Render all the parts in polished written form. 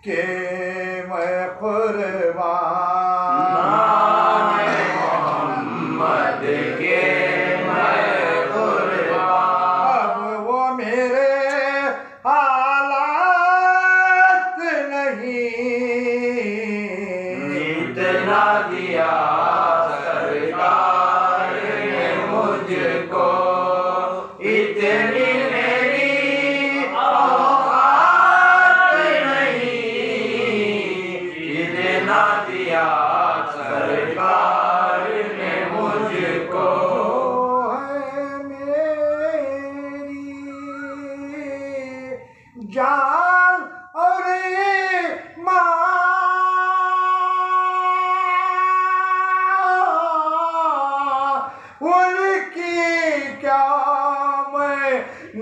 के मैं कुर्बान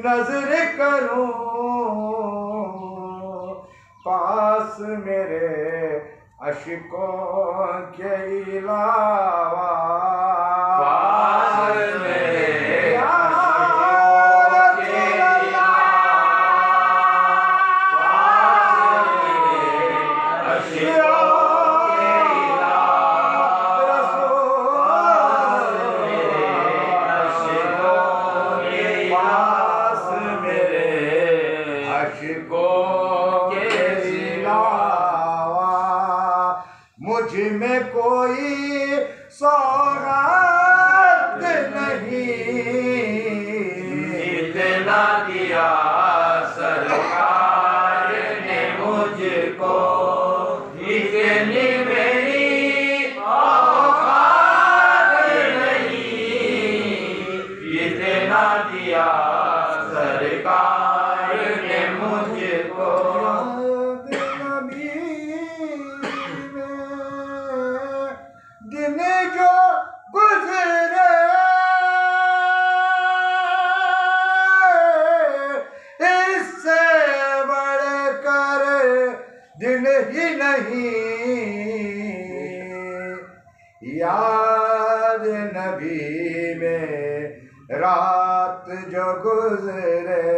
नजर करूं पास मेरे अश्कों के अलावा, पास मेरे मुझ में कोई सौगात नहीं, जितना दिया सरकार ने मुझको, इतनी मेरी औकात नहीं, जितना दिया सरकार ने मुझको। दिन जो गुजरे इससे बढ़कर दिन ही नहीं, याद नबी में रात जो गुजरे,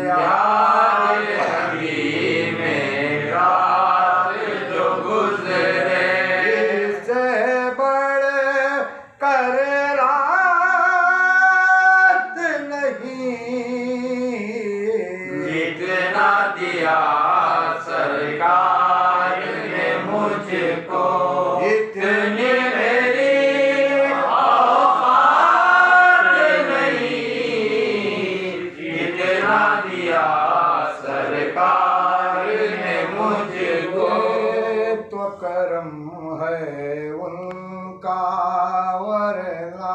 याद नबी में रात जो गुजरे, कर रात नहीं, जितना दिया सरकार ने मुझको, इतनी मेरी औकात नहीं, जितना दिया सरकार ने मुझको। तो करम है उनका वरना,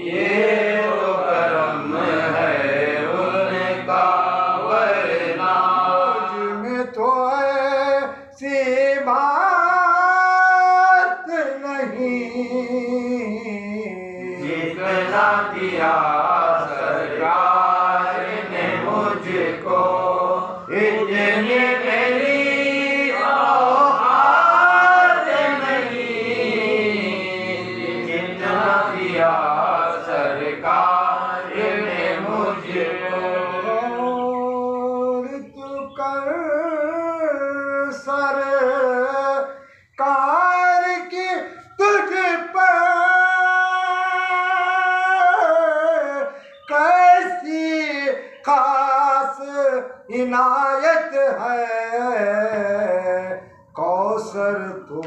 ये तो करम है उनका वरना, मुझ में तो ऐसी बात नहीं, जितना दिया सरकार ने मुझको, इतनी मेरी औकात नहीं, जितना दिया सरकार ने मुझको। तू कर सरकार की तुझ पर कैसी खास इनायत है, कौसर तो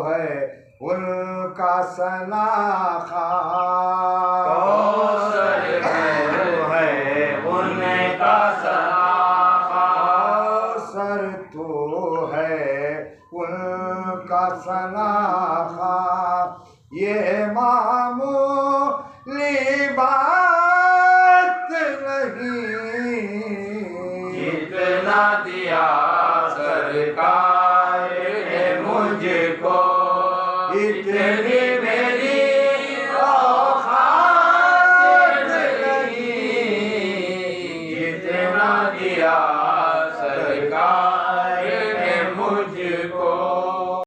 है उनका सलाखा, कौसर है उनका सलाखा, कौसर तो है उनका सलाखा, ये मामूली बात